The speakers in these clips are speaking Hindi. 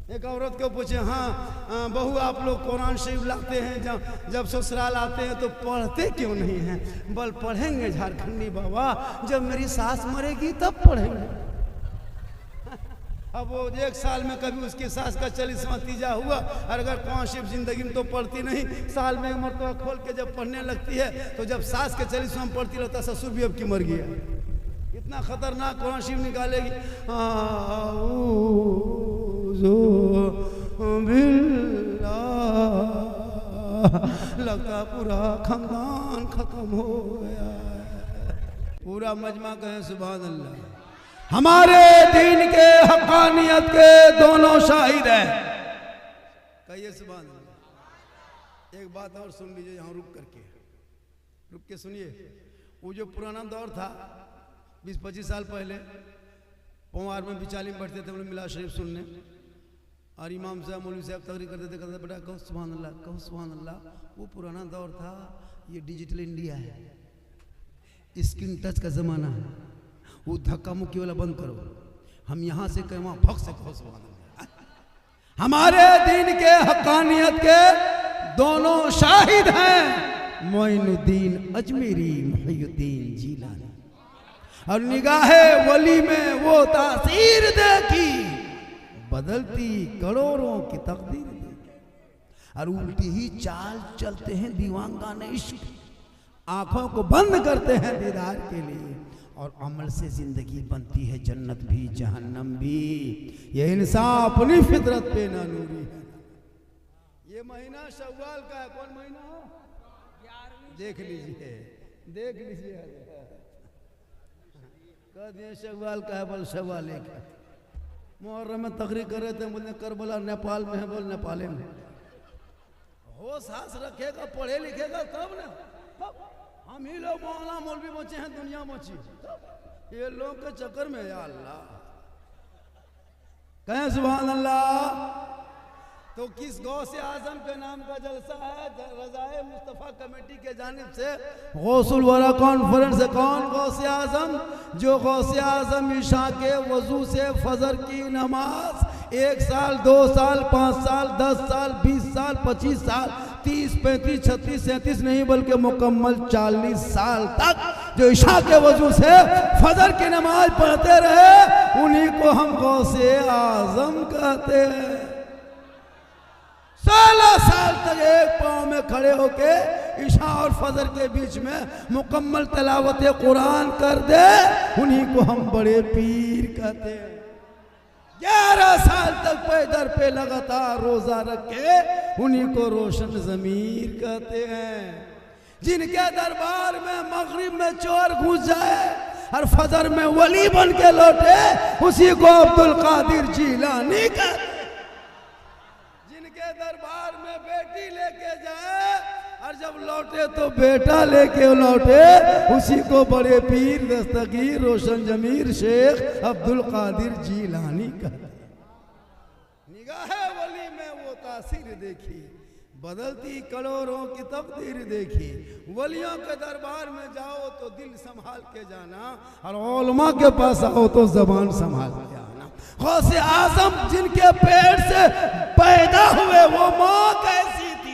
एक औरत को पूछे, हाँ बहू आप लोग कुरान शरीफ लाते हैं, जब ससुराल आते हैं तो पढ़ते क्यों नहीं हैं? बल पढ़ेंगे झारखंडी बाबा, जब मेरी सास मरेगी तब पढ़ेंगे। अब वो 1 साल में कभी उसकी सास का 40वां तीजा हुआ, और अगर कुरान शरीफ जिंदगी में तो पढ़ती नहीं, साल में एक मरतबा खोल के जब पढ़ने लगती है तो जब सास के 40वां में पढ़ती रहता, ससुर भी अब की मर गया। इतना खतरनाक कुरान शरीफ निकालेगी। लगता पूरा खानदान खत्म हो गया। पूरा मजमा कहे सुभान अल्लाह। हमारे दीन के हक़ानियत के दोनों शाहिद हैं, कहिए सुभान अल्लाह। एक बात और सुन लीजिए, यहाँ रुक के सुनिए। वो जो पुराना दौर था 20-25 साल पहले, पवार में बिचाली में बैठते थे बोले मिला शरीफ सुनने, और इमाम साहब मौलवी साहब तकरीर करते थे, कहते बेटा कहो सुभान अल्लाह, कहो सुभान अल्लाह। वो पुराना दौर था, ये डिजिटल इंडिया है, स्क्रीन टच का ज़माना है। वो धक्का मुक्की वाला बंद करो, हम यहाँ से कहें वहाँ भग से कहो सुभान अल्लाह। हमारे दीन के हक़ानियत के दोनों शाहिद हैं, मोइनुद्दीन अजमेरी, मुहियुद्दीन जीलानी। और निगाहे वली में वो तासीर देखी, बदलती करोड़ों की तकदीर देखी। और उल्टी ही चाल चलते हैं दीवानगाने इश्क, आंखों को बंद करते हैं दीदार के लिए, और अमल से जिंदगी बनती है जन्नत भी जहन्नम भी। ये इंसान अपनी फितरत पे ना नूरी है। ये महीना शव्वाल का है, कौन महीना हो? देख लीजिए कह दिए शव्वाल का है, बोल शव्वाल एक है। मुहर्रम में तकरीर कर रहे थे, बोले करबला नेपाल में है, बोल नेपाले में। होश हास रखेगा, पढ़े लिखेगा तब ना। हम ही लोग मौलाना मौलवी बचे हैं, दुनिया बची। ये लोग के चक्कर में या अल्लाह कहें सुभान अल्लाह। तो किस गौसे आजम के नाम का जलसा है? रज़ाए मुस्तफ़ा कमेटी के जानिब से गौसुल वरा कॉन्फ्रेंस है। कौन गौसे आजम? जो गौसे आजम ईशा के वजू से फजर की नमाज 1 साल 2 साल 5 साल 10 साल 20 साल 25 साल 30 35 36 37 नहीं बल्कि मुकम्मल 40 साल तक जो ईशा के वजू से फजर की नमाज पढ़ते रहे, उन्हीं को हम गौसे आजम कहते हैं। 16 साल तक एक पांव में खड़े होके ईशा और फजर के बीच में मुकम्मल तलावत कुरान कर दे, उन्हीं को हम बड़े पीर कहते हैं। 11 साल तक पैदर पे लगातार रोजा रखे, उन्हीं को रोशन ज़मीर कहते हैं। जिनके दरबार में मगरिब में चोर घुस जाए और फजर में वली बन के लौटे, उसी को अब्दुल कादिर जीलानी कहते हैं। जिनके दरबार में बेटी लेके जाए और जब लौटे तो बेटा लेके लौटे, उसी को बड़े पीर दस्तगीर रोशन जमीर शेख अब्दुल कादिर जीलानी कहते हैं। निगाहे वली में वो तासीर देखी, बदलती करोड़ों की तकदीर देखी। वलियों के दरबार में जाओ तो दिल संभाल के जाना, और उलमा के पास आओ तो जबान संभाल के आना। गौसे आजम जिनके पेट से पैदा हुए, वो माँ कैसी थी?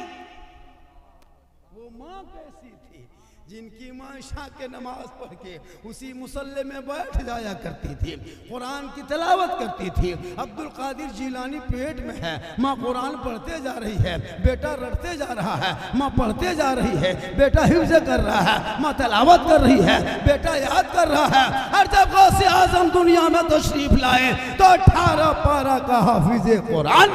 जिनकी माँ ईशा के नमाज पढ़ के उसी मुसल्ले में बैठ जाया करती थी, कुरान की तिलावत करती थी। अब्दुल कादिर जीलानी पेट में है, माँ कुरान पढ़ते जा रही है, बेटा रटते जा रहा है, माँ पढ़ते जा रही है, बेटा हिफ्ज़ कर रहा है, माँ तिलावत कर रही है, बेटा याद कर रहा है। और जब गौसे आजम दुनिया में तशरीफ लाए तो 18 पारा का हाफिज़े कुरान,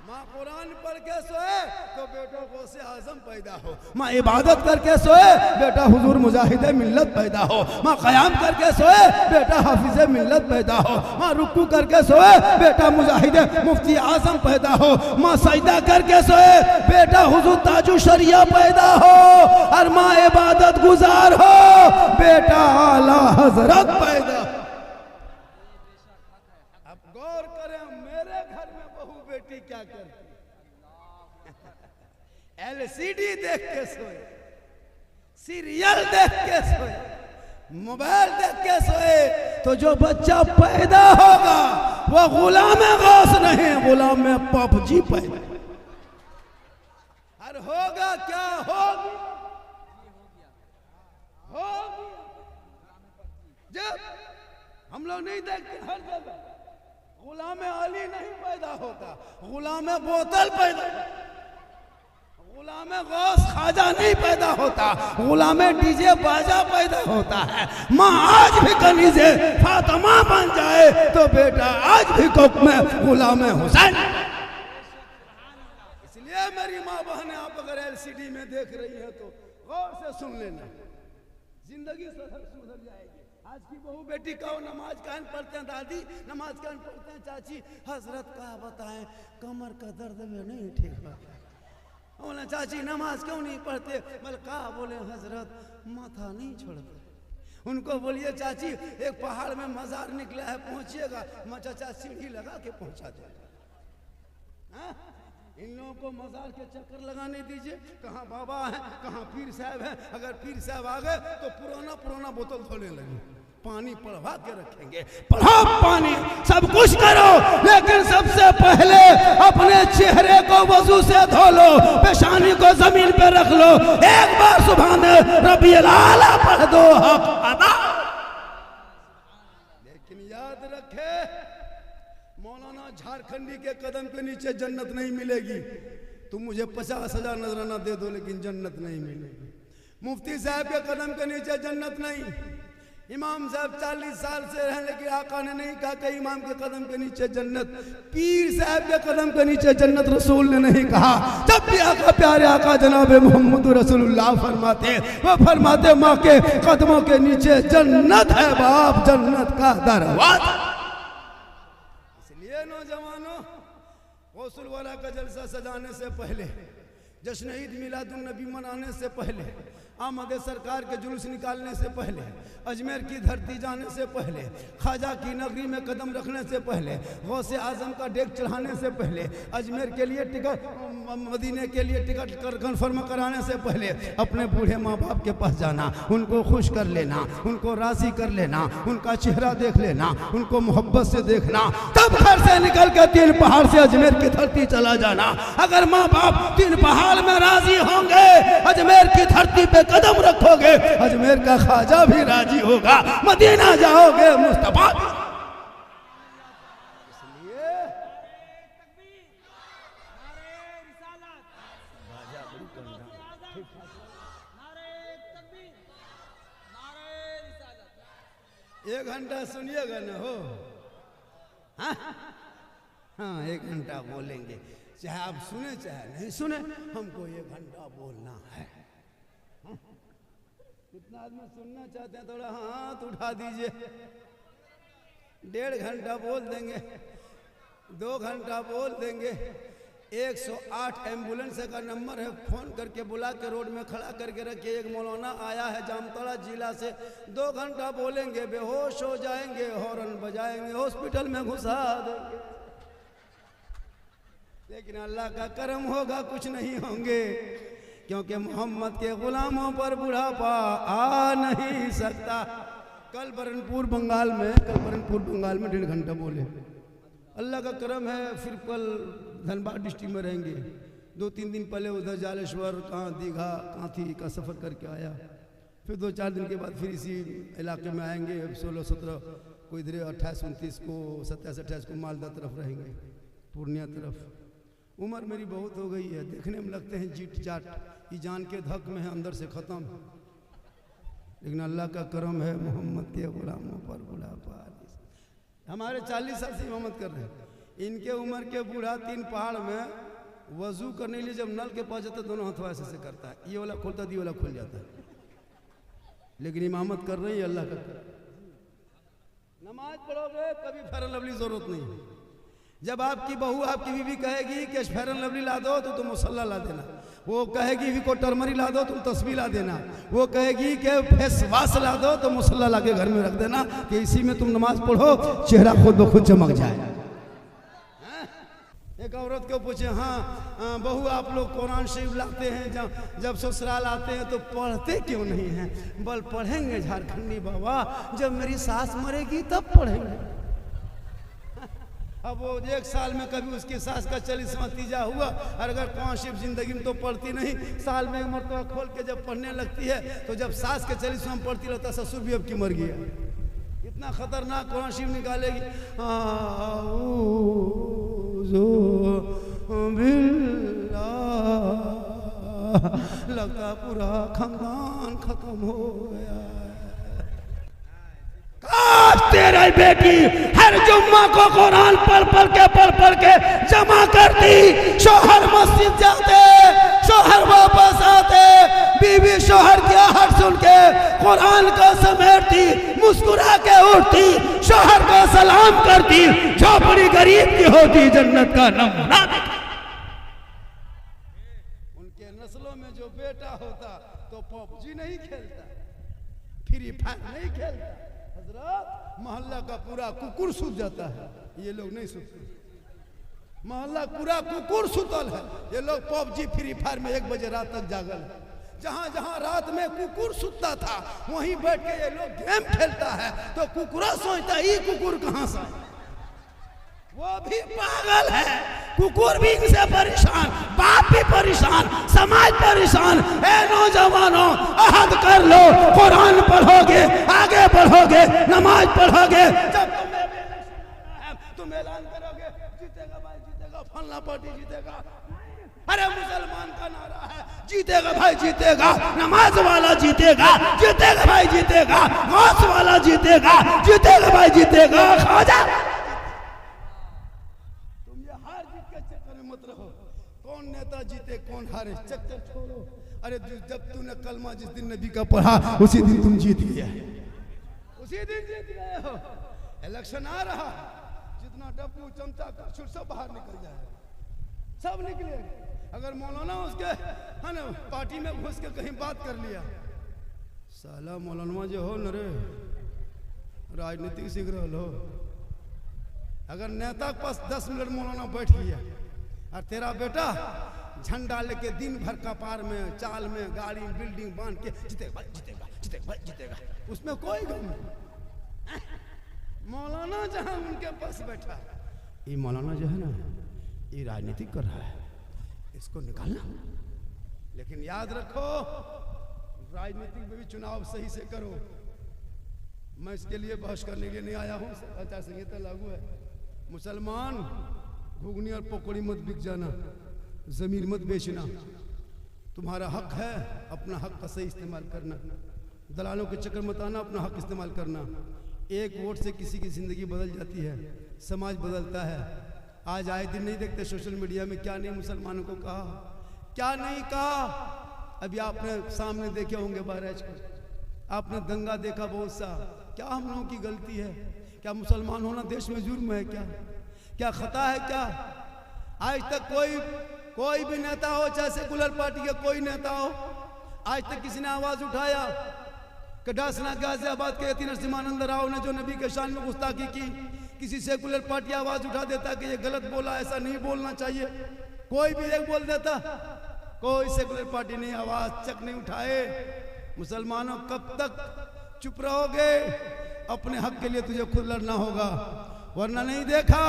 माँ कुरान पढ़ के सोए तो बेटा गौसे आजम पैदा हो, माँ इबादत करके सोए बेटा हुजूर मुजाहिदे मिल्लत पैदा हो, माँ क़याम करके सोए बेटा हाफिज़े मिल्लत पैदा हो, माँ रुकू करके सोए बेटा मुजाहिदे मुफ्ती आजम पैदा हो, माँ सजदा करके सोए बेटा हुजूर ताजु शरिया पैदा हो, और माँ इबादत गुजार हो बेटा आला हजरत पैदा। अब गौर करें, मेरे घर में बहू बेटी क्या करती? LCD देख के सोए, सीरियल देख के सोए, मोबाइल देख के सोए, तो जो बच्चा पैदा होगा वो गुलाम गौस गुलाम में पबजी पैदा। और होगा क्या होगी, जब हम लोग नहीं देखते हर जगह गुलाम अली नहीं पैदा होता, गुलाम बोतल पैदा, गुलाम गौस खाजा नहीं पैदा होता, गुलाम डीजे बाजा पैदा होता है। माँ आज भी कनी से फातिमा बन जाए तो बेटा आज भी कोक में गुलाम हुसैन। इसलिए मेरी माँ बहन आप अगर एलसीडी में देख रही है तो गौर से सुन लेना, जिंदगी सुधर जाएगी। आज की बहू बेटी कहो नमाज कान पढ़ते हैं दादी, नमाज कान पढ़ते हैं चाची, हजरत का बताएं कमर का दर्द में नहीं ठीक होता। बोले चाची नमाज क्यों नहीं पढ़ते, बोले का बोले हजरत माथा नहीं छोड़ते। उनको बोलिए चाची एक पहाड़ में मजार निकला है पहुंचिएगा, चाचा सीढ़ी लगा के पहुंचा दे। इन लोगों को मजार के चक्कर लगाने दीजिए, कहाँ बाबा है कहाँ पीर साहब है। अगर पीर साहब आ गए तो पुराना बोतल धोने लगे, पानी पढ़वा के रखेंगे। पढ़ाओ पानी सब कुछ करो, लेकिन सबसे पहले अपने चेहरे को वजू से धो लो, पेशानी को जमीन पे रख लो, एक बार सुभान रब्बियल आला पढ़ दो, हक अदा। लेकिन याद रखे मौलाना झारखंडी के कदम के नीचे जन्नत नहीं मिलेगी। तुम मुझे 50,000 नजराना दे दो लेकिन जन्नत नहीं मिलेगी। मुफ्ती साहब के कदम के नीचे जन्नत नहीं। इमाम साहब 40 साल से रहे लेकिन आका ने नहीं कहा कि इमाम के कदम के नीचे जन्नत। पीर साहब के कदम के नीचे जन्नत रसूल ने नहीं कहा। जब भी आका प्यारे आका जनाब मोहम्मद रसूलुल्लाह फरमाते, वो फरमाते माँ के कदमों के नीचे जन्नत है बाप, जन्नत का दरवाजा। इसलिए नौजवानों गौसुल वाला का जलसा सजाने से पहले, जश्न ईद मिलादुन नबी मनाने से पहले, आमद सरकार के जुलूस निकालने से पहले, अजमेर की धरती जाने से पहले, ख्वाजा की नगरी में कदम रखने से पहले, गौसे आजम का डेग चढ़ाने से पहले, अजमेर के लिए टिकट, मदीने के लिए टिकट कन्फर्म कराने से पहले अपने बूढ़े माँ बाप के पास जाना, उनको खुश कर लेना, उनको राजी कर लेना, उनका चेहरा देख लेना, उनको मोहब्बत से देखना, तब घर से निकल कर 3 पहाड़ से अजमेर की धरती चला जाना। अगर माँ बाप 3 पहाड़ में राजी होंगे, अजमेर की धरती पे कदम रखोगे, अजमेर का ख्वाजा भी राजी होगा, मदीना जाओगे मुस्तफा। इसलिए एक घंटा सुनिएगा ना हो, हाँ 1 घंटा बोलेंगे, चाहे आप सुने चाहे नहीं सुने, हमको 1 घंटा बोलना है। कितना आदमी सुनना चाहते हैं, थोड़ा हाथ उठा दीजिए। 1.5 घंटा बोल देंगे, 2 घंटा बोल देंगे। 108 एम्बुलेंस का नंबर है, फोन करके बुला के रोड में खड़ा करके रखिए। एक मौलाना आया है जामताड़ा जिला से, 2 घंटा बोलेंगे, बेहोश हो जाएंगे, हॉर्न बजाएंगे, हॉस्पिटल में घुसा देंगे। लेकिन अल्लाह का करम होगा, कुछ नहीं होंगे, क्योंकि मोहम्मद के गुलामों पर बुढ़ापा आ नहीं सकता। कल बरनपुर बंगाल में 1.5 घंटा बोले, अल्लाह का करम है। फिर कल धनबाद डिस्ट्रिक्ट में रहेंगे। 2-3 दिन पहले उधर जालेश्वर, कहाँ दीघा, कांथी का सफ़र करके आया। फिर 2-4 दिन के बाद फिर इसी इलाके में आएंगे। 16-17 को इधर, 28-29 को, 27-28 को मालदा तरफ रहेंगे, पूर्णिया तरफ। उम्र मेरी बहुत हो गई है, देखने में लगते हैं जीट जाट, ये जान के धक में है, अंदर से ख़त्म। लेकिन अल्लाह का करम है, मोहम्मद के गुलामों पर बुढ़ापा। हमारे 40 साल से इमामत कर रहे हैं, इनके उम्र के बूढ़ा 3 पहाड़ में वजू करने के लिए जब नल के पास जाता है, दोनों हाथों ऐसे से करता है, ये वाला खुलता है, ये वाला खुल जाता है। लेकिन इमामत कर रही है अल्लाह का। नमाज पढ़ोगे कभी फेयर लवली जरूरत नहीं। जब आपकी बहू आपकी बीवी कहेगी कि फेयर लवली ला दो तो तुम मुसल्ला ला देना। वो कहेगी भी को टर्मरी ला दो, तुम तस्बीह ला देना। वो कहेगी कि फेस वाश ला दो, तो मुसल्ला ला के घर में रख देना कि इसी में तुम नमाज पढ़ो, चेहरा खुद ब खुद चमक जाए। एक औरत को पूछे, हाँ बहू आप लोग कुरान शरीफ लाते हैं, जब ससुराल आते हैं तो पढ़ते क्यों नहीं हैं? बोल पढ़ेंगे झारखंडी बाबा, जब मेरी सास मरेगी तब पढ़ेंगे। अब वो 1 साल में कभी उसकी सास का 40वां तीजा हुआ, और अगर कुरान शरीफ जिंदगी में तो पढ़ती नहीं, साल में एक मरतबा खोल के जब पढ़ने लगती है तो जब सास के 40वां में पढ़ती रहता, ससुर भी अब की मर गया। इतना खतरनाक कुरान शरीफ निकालेगी। लगता पूरा खानदान खत्म हो गया। काश तेरी बेटी हर जुम्मा को कुरान पढ़ के जमा करती, शोहर मस्जिद जाते, शोहर वापस आते, बीवी शोहर की आहट सुन के कुरान को समेटती, मुस्कुरा के उठती, शोहर को सलाम करती, झोपड़ी गरीब की होती, जन्नत का नमूना दिखा। उनके नस्लों में जो बेटा होता तो पबजी नहीं खेलता, फ्री फायर नहीं खेलता, मोहल्ला का पूरा कुकुर सूत जाता है, ये लोग नहीं सूते। मोहल्ला पूरा कुकुर सुतल है, ये लोग पबजी फ्री फायर में 1 बजे रात तक जागल है। जहां जहां रात में कुकुर सुतता था वहीं बैठ के ये लोग गेम खेलता है, तो कुकुरा सोचता है ये कुकुर कहां से, वो भी पागल है, कुकुर भी इनसे परेशान, बाप भी परेशान, समाज परेशान। ए नौजवानों, अहद कर लो, कुरान पढ़ोगे, आगे बढ़ोगे, नमाज पढ़ोगे, जब तुम ऐलान करोगे जीतेगा भाई जीतेगा, फलना पार्टी जीतेगा, अरे मुसलमान का नारा है जीतेगा भाई जीतेगा, नमाज वाला जीतेगा, जीतेगा भाई जीतेगा, गौस वाला जीतेगा, जीतेगा भाई जीतेगा, ख्वाजा। कौन नेता जीते कौन हारे चक्कर छोड़ो। अरे जब तूने कलमा जिस दिन नबी का पढ़ा उसी दिन तुम जीत गए, उसी दिन जीत गए हो। इलेक्शन आ रहा, जितना डब्बू चमचा करछुल सब बाहर निकल जाए, सब निकले। अगर मौलाना उसके है ना पार्टी में घुस के कहीं बात कर लिया, साला मौलाना जो हो न रे राजनीतिक सीख रहे हो। अगर नेता के पास 10 मिनट मौलाना बैठ गया और तेरा बेटा झंडा लेके दिन भर कपार में चाल में गाड़ी बिल्डिंग बांध के जीतेगा जीतेगा जीतेगा जीतेगा, उसमें कोई गम नहीं। मौलाना जहां उनके पास बैठा, ये मौलाना जो है ना ये राजनीतिक कर रहा है, इसको निकालना। लेकिन याद रखो राजनीतिक में भी चुनाव सही से करो। मैं इसके लिए बहस करने के लिए नहीं आया हूँ, आचार संहिता लागू है। मुसलमान घुगनी और पकौड़ी मत बिक जाना, जमीन मत बेचना, तुम्हारा हक है, अपना हक का सही इस्तेमाल करना, दलालों के चक्कर मत आना, अपना हक इस्तेमाल करना। 1 वोट से किसी की जिंदगी बदल जाती है, समाज बदलता है। आज आए दिन नहीं देखते सोशल मीडिया में क्या नहीं मुसलमानों को कहा, क्या नहीं कहा। अभी आपने सामने देखे होंगे बहराइच को, आपने दंगा देखा बहुत सा। क्या हम लोगों की गलती है? क्या मुसलमान होना देश में जुर्म है? क्या खता है? क्या आज तक कोई भी नेता हो, चाहे सेकुलर पार्टी का कोई नेता हो, आज तक किसी ने आवाज उठाया? कडासना गाजियाबाद के यतीम नरसिम्हानंद राव ने जो नबी के शान में गुस्ताखी की, किसी सेकुलर पार्टी आवाज उठा देता कि ये गलत बोला, ऐसा नहीं बोलना चाहिए, कोई भी एक बोल देता? कोई सेकुलर पार्टी नहीं आवाज चक नहीं उठाए। मुसलमानों कब तक चुप रहोगे? अपने हक के लिए तुझे खुद लड़ना होगा, वरना नहीं देखा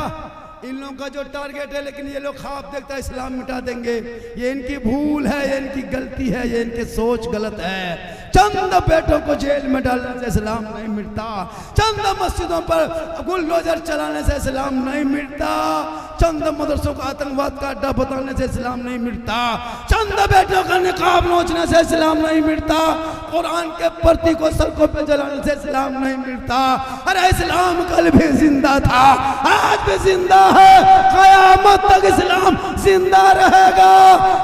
इन लोगों का जो टारगेट है, लेकिन ये लोग ख्वाब देखता है इस्लाम मिटा देंगे। ये इनकी भूल है, ये इनकी गलती है, ये इनकी सोच गलत है। चंद बेटों को जेल में डालने से इस्लाम नहीं मिटता, चंद मस्जिदों पर बुलडोजर चलाने से इस्लाम नहीं मिटता, चंद मदरसों को आतंकवाद का अड्डा बताने से इस्लाम नहीं मिटता, चंद बेटों का निकाब नोचने से इस्लाम नहीं मिटता, कुरान के प्रति को सड़कों पे जलाने से इस्लाम नहीं मिटता। अरे इस्लाम कल भी जिंदा था, आज भी जिंदा है, कयामत तक इस्लाम जिंदा रहेगा।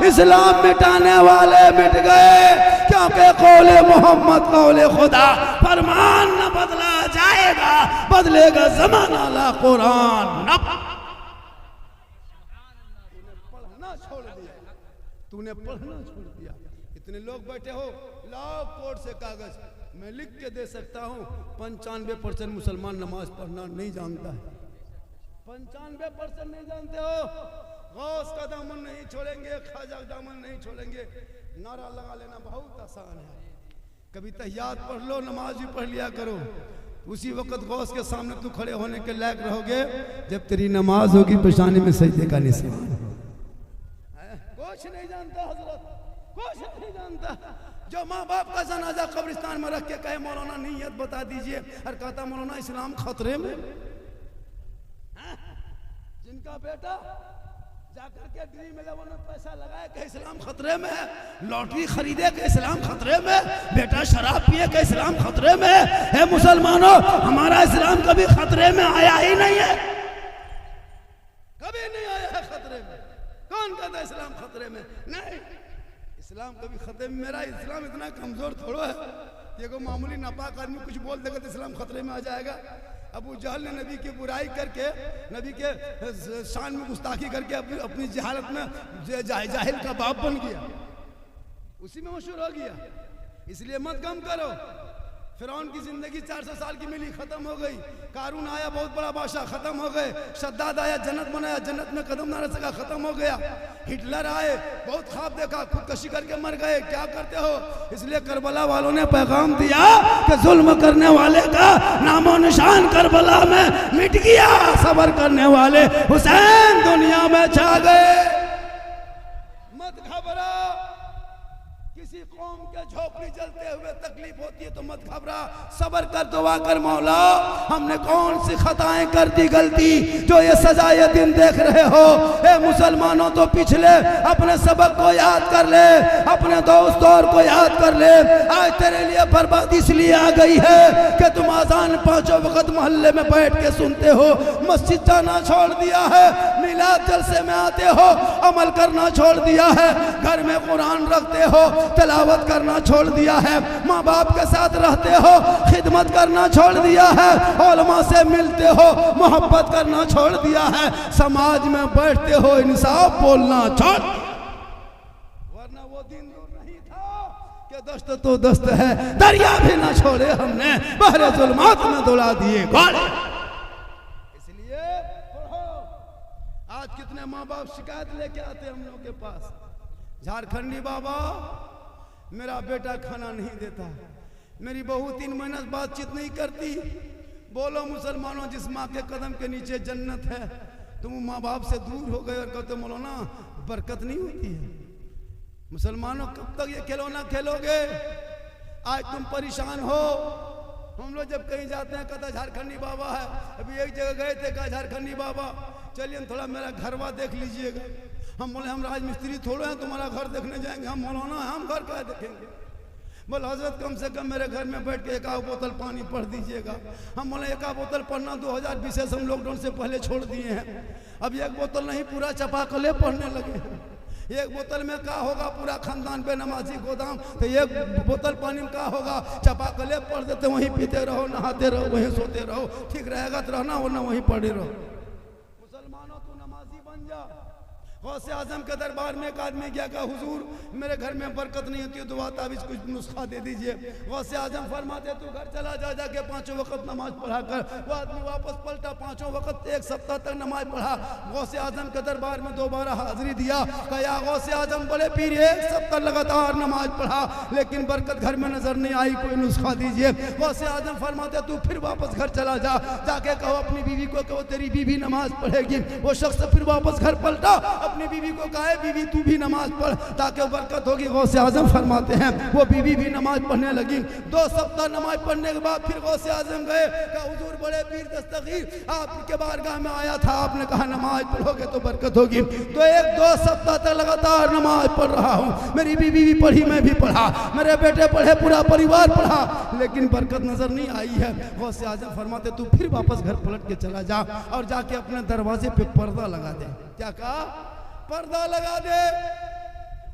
इस्लाम मिटाने वाले मिट गए, क्योंकि कौले मोहम्मद कौले खुदा, फरमान न बदला जाएगा, बदलेगा जमाना ला कुरान न। तूने पढ़ना छोड़ दिया। इतने लोग बैठे हो, लाओ कोर्ट से कागज, मैं लिख के दे सकता हूँ 95% मुसलमान नमाज पढ़ना नहीं जानता है। 95% नहीं जानते हो। गौस का दामन नहीं छोड़ेंगे, ख्वाजा का दामन नहीं छोड़ेंगे। नारा लगा लेना बहुत आसान है। कभी तहियात पढ़ लो, नमाज भी पढ़ लिया करो। उसी वक्त गौस के सामने तू खड़े होने के लायक रहोगे जब तेरी नमाज होगी पेशानी में सजदे का निशान। कुछ नहीं जानता हजरत, कुछ नहीं जानता। जो माँ बाप का जनाजा कब्रिस्तान में रख के कहे मौलाना नीयत बता दीजिए, और कहता मौलाना इस्लाम खतरे में। जिनका बेटा जाकर के ड्रीम 11 में पैसा लगाए कि इस्लाम खतरे में है, लॉटरी खरीदे कि इस्लाम खतरे में, बेटा शराब पिए कि इस्लाम खतरे में है। मुसलमानों, हमारा इस्लाम कभी खतरे में आया ही नहीं है, कभी नहीं आया है खतरे में। कौन कहता इस्लाम खतरे में? नहीं, इस्लाम कभी खतरे में। मेरा इस्लाम इतना कमजोर थोड़ा है, ये को मामूली नापाक आदमी कुछ बोल देगा तो इस्लाम खतरे में आ जाएगा। अबू जहल ने नबी की बुराई करके, नबी के शान में गुस्ताखी करके अपनी जहालत में जाहिल का बाप बन गया, उसी में मशहूर हो गया। इसलिए मत गम करो। फिरौन की जिंदगी 400 साल की मिली, खत्म हो गई। कारून आया, बहुत बड़ा बादशाह, खत्म हो गए। शद्दाद आया, जन्नत बनाया, जन्नत में कदम ना रख सका, खत्म हो गया। हिटलर आए, बहुत ख्वाब देखा, खुदकशी करके मर गए। क्या करते हो? इसलिए करबला वालों ने पैगाम दिया कि जुल्म करने वाले का नामो निशान करबला में मिट गया, सब्र करने वाले हुसैन दुनिया में छा गए। मत घबरा, किसी कौम के झोपड़ी जलते हुए तकलीफ होती है तो मत घबरा, सब्र कर, दुआ कर, मौला हमने कौन सी खताएं कर दी गलती जो ये सजा ये दिन देख रहे हो। ए मुसलमानों, तो पिछले अपने सबक को याद कर ले, अपने दोस्त और को याद कर ले। आज तेरे लिए बर्बादी इसलिए आ गई है कि तुम आजान 5 वक्त मोहल्ले में बैठ के सुनते हो, मस्जिद जाना छोड़ दिया है, मिलाद जलसे में आते हो, अमल करना छोड़ दिया है, घर में कुरान रखते हो, तिलावत करना छोड़ दिया है, माँ बाप के साथ रहते हो, खिदमत करना छोड़ दिया है, उलमा से मिलते हो, मोहब्बत करना छोड़ दिया है, समाज में बैठते हो, इंसाफ बोलना छोड़। वरना वो दिन दूर नहीं था कि दस्त तो दस्त है, दरिया भी ना छोड़े हमने, बहरे जुल्मात में दौड़ा दिए घोड़े। इसलिए आज कितने माँ बाप शिकायत लेके आते हम लोग के पास, झारखंडी बाबा मेरा बेटा खाना नहीं देता, मेरी बहू 3 महीने से बातचीत नहीं करती। बोलो मुसलमानों, जिस माँ के कदम के नीचे जन्नत है, तुम माँ बाप से दूर हो गए और कहते मौलाना बरकत नहीं होती है। मुसलमानों, कब तक ये खिलौना खेलोगे? आज तुम परेशान हो। हम लोग जब कहीं जाते हैं कहता झारखंडी बाबा है। अभी एक जगह गए थे, कहा झारखंडी बाबा चलिए थोड़ा मेरा घरवा देख लीजिएगा। हम बोले हम राजमिस्त्री थोड़े हैं तुम्हारा घर देखने जाएंगे। हम मौलाना हम घर का देखेंगे। बोले हजरत कम से कम मेरे घर में बैठ के 1 बोतल पानी पढ़ दीजिएगा। हम बोले 1 बोतल पढ़ना 2020 से हम लॉकडाउन से पहले छोड़ दिए हैं। अब 1 बोतल नहीं, पूरा चपाकले पढ़ने लगे। 1 बोतल में क्या होगा? पूरा खानदान बेनमाजी गोदाम। तो 1 बोतल पानी में क्या होगा? चपाकले पढ़ देते, वहीं पीते रहो, नहाते रहो, वहीं सोते रहो, ठीक रहेगा तो रहना, वरना वहीं पड़े रहो। मुसलमानों, तू नमाजी बन जा। गौसे आजम के दरबार में एक आदमी गया, कहा हुजूर मेरे घर में बरकत नहीं होती है, दुआ तावीज़ कुछ नुस्खा दे दीजिए। गौसे आजम फरमाते तू घर चला जा, जाके 5 वक्त नमाज पढ़ा कर। वो आदमी वापस पलटा, 5 वक्त 1 सप्ताह तक नमाज पढ़ा। गौसे आजम के दरबार में दोबारा हाजिरी दिया, कहा गौसे आजम बड़े पीर 1 सप्ताह लगातार नमाज पढ़ा लेकिन बरकत घर में नजर नहीं आई, कोई नुस्खा दीजिए। गौसे आजम फरमाते तू फिर वापस घर चला जा, जाके कहो अपनी बीवी को, कहो तेरी बीवी नमाज पढ़ेगी। वो शख्स फिर वापस घर पलटा, अपनी बीवी को कहा बीवी तू भी नमाज पढ़ ताकि बरकत होगी। गौसे आजम फरमाते हैं वो बीवी भी नमाज पढ़ने लगी। 2 सप्ताह नमाज पढ़ने के बाद फिर गौसे आजम गए, कहा हुजूर बड़े पीर दस्तगीर आपके बारगाह में आया था, आपने कहा नमाज पढ़ोगे तो बरकत होगी। तो 1-2 सप्ताह तक लगातार नमाज पढ़ रहा हूँ, मेरी बीवी भी पढ़ी, मैं भी पढ़ा, मेरे बेटे पढ़े, पूरा परिवार पढ़ा, लेकिन बरकत नजर नहीं आई है। गौसे आजम फरमाते तू फिर वापस घर पलट के चला जा और जाके अपने दरवाजे पे पर्दा लगा दे। क्या कहा? पर्दा लगा दे।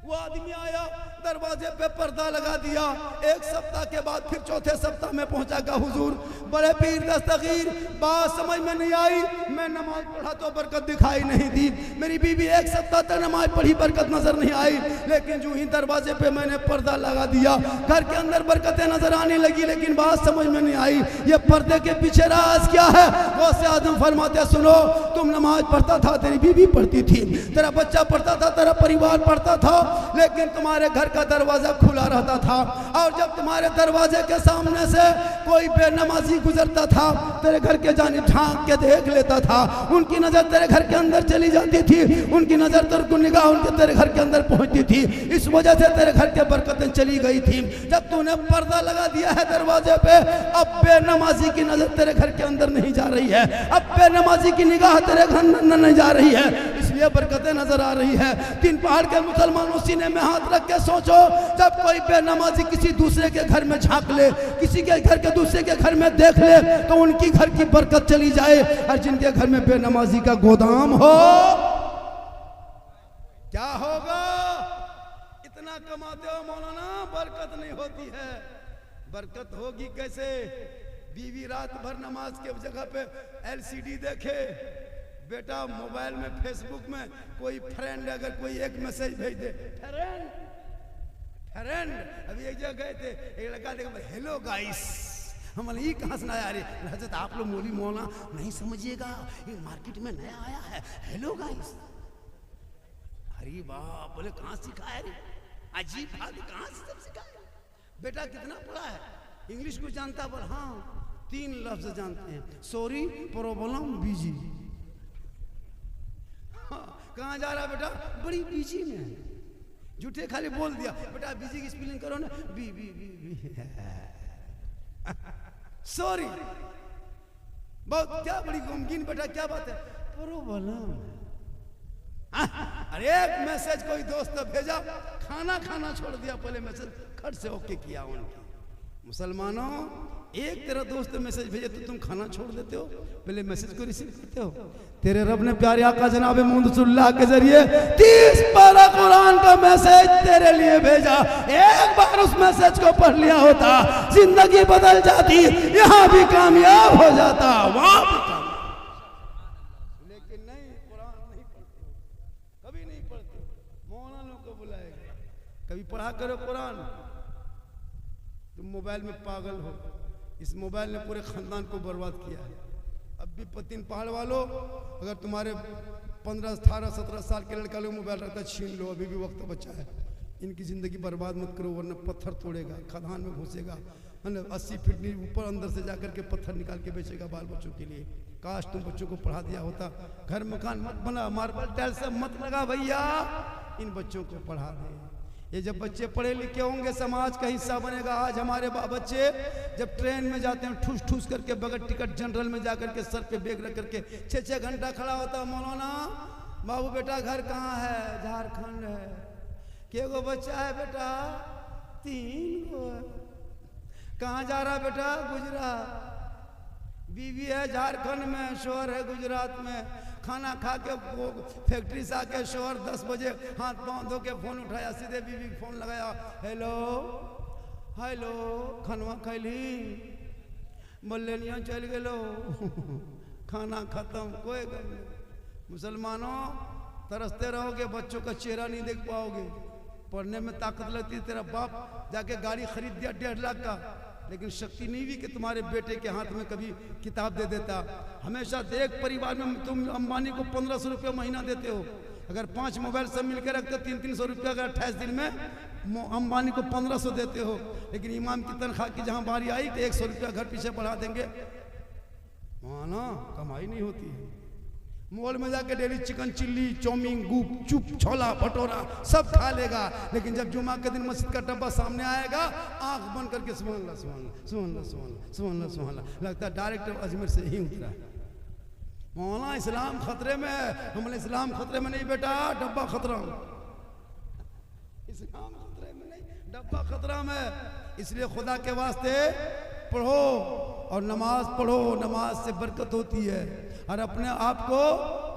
वो आदमी आया, दरवाजे पे पर्दा लगा दिया। 1 सप्ताह के बाद फिर 4थे सप्ताह में पहुंचा, का हुजूर बड़े पीर दस्तगीर बात समझ में नहीं आई, मैं नमाज पढ़ा तो बरकत दिखाई नहीं दी, मेरी बीवी 1 सप्ताह तक नमाज पढ़ी, बरकत नजर नहीं आई, लेकिन जो ही दरवाजे पे मैंने पर्दा लगा दिया घर के अंदर बरकतें नजर आने लगी, लेकिन बात समझ में नहीं आई ये पर्दे के पीछे राज क्या है। गौसे आजम फरमाते सुनो, तुम नमाज पढ़ता था, तेरी बीवी पढ़ती थी, तेरा बच्चा पढ़ता था, तेरा परिवार पढ़ता था, लेकिन तुम्हारे घर का दरवाजा खुला रहता था, और जब तुम्हारे दरवाजे के सामने से कोई बेनमाजी गुजरता था, तेरे घर के जानिब झांक के देख लेता था, उनकी नजर तेरे घर के अंदर चली जाती थी, उनकी नजर तेरे को निगाह उनके तेरे घर के अंदर पहुंचती थी। इस वजह से तेरे घर के बरकतें चली गई थी। जब तूने पर्दा लगा दिया है दरवाजे पे, अब बेनमाजी की नजर तेरे घर के अंदर नहीं जा रही है, अब बेनमाजी की निगाह तेरे घर अंदर नहीं जा रही है, इसलिए बरकतें नजर आ रही है। तीन पहाड़ के मुसलमानों सीने में हाथ रख के सोचो, जब कोई बेनमाजी किसी दूसरे के घर में झांक ले, किसी के घर के दूसरे के घर में देख ले, तो उनकी घर की बरकत चली जाए। और जिनके घर में बेनमाजी का गोदाम हो, क्या होगा? इतना कमाते हो मौलाना, बरकत नहीं होती है। बरकत होगी कैसे? बीवी रात भर नमाज के जगह पे एलसीडी देखे, बेटा मोबाइल में फेसबुक में कोई फ्रेंड अगर कोई एक मैसेज भेज दे, फ्रेंड फ्रेंड। अभी एक जगह गए थे, एक लड़का देखा, हेलो गाइस, हम ये कहाँ सुना यार, हजरत आप लोग मौली मौला नहीं समझिएगा, ये मार्केट में नया आया है, हेलो गाइस। अरे बाप, बोले कहाँ सिखाया रे, अजीब बात, कहाँ से सब सिखाया? बेटा कितना पढ़ा है? इंग्लिश को जानता? बोल हाँ, 3 लफ्ज जानते हैं, सॉरी, प्रॉब्लम, बिजी। हाँ, कहाँ जा रहा बेटा? बड़ी बिजी में। झूठे खाली बोल दिया, बेटा बिजी की स्पेलिंग करो ना, B B B B sorry. बहुत क्या बड़ी गमगीन बेटा, क्या बात है? प्रॉब्लम। अरे एक मैसेज कोई दोस्त भेजा, खाना खाना छोड़ दिया, पहले मैसेज खट से ओके किया उनकी। मुसलमानों, एक तेरा दोस्त मैसेज भेजे तो तुम खाना छोड़ देते हो, पहले मैसेज को रिसीव करते हो। तेरे रब ने प्यारे आका जनाब मुहम्मद के जरिए 30 पारा कुरान का मैसेज तेरे लिए भेजा। एक बार उस मैसेज को पढ़ लिया होता, जिंदगी बदल जाती, यहाँ भी कामयाब हो जाता, वहां भी कामयाब। लेकिन नहीं, कुरान नहीं पढ़ते, कभी नहीं पढ़ते। मौलाना को बुलाएगा, कभी पढ़ा करो कुरान। तुम मोबाइल में पागल हो, इस मोबाइल ने पूरे खानदान को बर्बाद किया है। अब भी तीन पहाड़ वालों, अगर तुम्हारे 15, 18, 17 साल के लड़का लोग मोबाइल रखता, छीन लो, अभी भी वक्त बचा है। इनकी जिंदगी बर्बाद मत करो, वरना पत्थर तोड़ेगा, खदान में घुसेगा, है ना, 80 फीट ऊपर अंदर से जाकर के पत्थर निकाल के बेचेगा बाल बच्चों के लिए। काश तुम बच्चों को पढ़ा दिया होता। घर मकान मत बना, मार्बल टाइल से मत लगा भैया, इन बच्चों को पढ़ा दे। ये जब बच्चे पढ़े लिखे होंगे, समाज का हिस्सा बनेगा। आज हमारे बच्चे जब ट्रेन में जाते हैं, ठूस ठूस करके बगैर टिकट जनरल में जाकर के सर पे बैग रख करके 6-6 घंटा खड़ा होता। मौलाना बाबू बेटा घर कहाँ है? झारखंड है। के गो बच्चा है बेटा? 3 गो। कहाँ जा रहा बेटा? गुजरात। बीवी है झारखंड में, शोहर है गुजरात में। खाना खा के फैक्ट्री से आके शोहर 10 बजे हाथ पाँव धो के फोन उठाया, सीधे बीवी को फोन लगाया, हेलो हेलो, खानवा खैली? बोले नहीं, चल गलो, खाना खत्म, कोई गल नहीं। मुसलमानों, तरसते रहोगे, बच्चों का चेहरा नहीं देख पाओगे। पढ़ने में ताकत लगती है, तेरा बाप जाके गाड़ी खरीद दिया 1.5 लाख का, लेकिन शक्ति नहीं हुई कि तुम्हारे बेटे के हाथ में कभी किताब दे देता। हमेशा एक परिवार में तुम अंबानी को 1500 रुपये महीना देते हो, अगर 5 मोबाइल सब मिलकर रखते 300-300 रुपये, अगर 28 दिन में अंबानी को 1500 देते हो। लेकिन इमाम की तनख्वाह की जहाँ बारी आई तो 100 रुपया घर पीछे बढ़ा देंगे। वहाँ ना कमाई नहीं होती है। मॉल में जाके डेली चिकन चिल्ली, चाउमीन, गुप चुप, छोला भटोरा सब खा लेगा, लेकिन जब जुमा के दिन मस्जिद का डब्बा सामने आएगा, आंख बंद करके सुभान अल्लाह सुभान अल्लाह सुभान अल्लाह सुभान अल्लाह सुभान अल्लाह, लगता है डायरेक्ट अजमेर से ही उतरा है। मौलाना इस्लाम खतरे में है। हमने इस्लाम खतरे में नहीं बेटा, डब्बा खतरा में। इस्लाम खतरे में नहीं, डब्बा खतरा में। इसलिए खुदा के वास्ते पढ़ो और नमाज पढ़ो, नमाज से बरकत होती है। और अपने आप को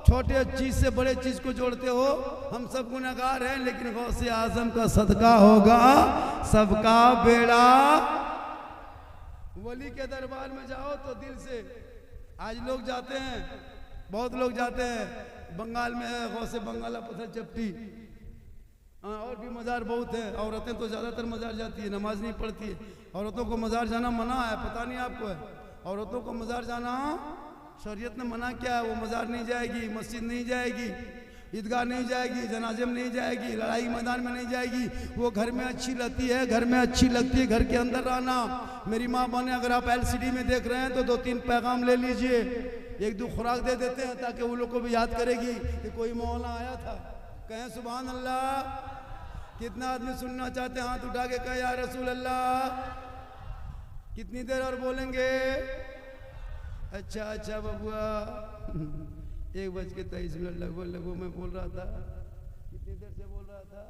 छोटे चीज से बड़े चीज को जोड़ते हो। हम सब गुनहगार हैं, लेकिन गौसे आजम का सदका होगा सबका बेड़ा। वली के दरबार में जाओ तो दिल से, आज लोग जाते हैं, बहुत लोग जाते हैं। बंगाल में है गौसे बंगाला पत्थर चपटी, और भी मज़ार बहुत है। औरतें तो ज़्यादातर मज़ार जाती है, नमाज नहीं पढ़ती है। औरतों को मज़ार जाना मना है, पता नहीं आपको है? औरतों को मज़ार जाना शरीयत ने मना किया है। वो मज़ार नहीं जाएगी, मस्जिद नहीं जाएगी। ईदगाह नहीं जाएगी, जनाजे में नहीं जाएगी, लड़ाई मैदान में नहीं जाएगी, वो घर में अच्छी लगती है, घर में अच्छी लगती है, घर के अंदर रहना। मेरी माँ बहने, अगर आप LCD में देख रहे हैं तो 2-3 पैगाम ले लीजिए, 1-2 खुराक दे देते हैं ताकि वो लोग को भी याद करेगी कि कोई मौला आया था। कहें सुभान अल्लाह। कितना आदमी सुनना चाहते हैं? हाथ उठा के कहे या रसूल अल्लाह। कितनी देर और बोलेंगे? अच्छा बबुआ 1:23 लगभग मैं बोल रहा था। कितनी देर से बोल रहा था?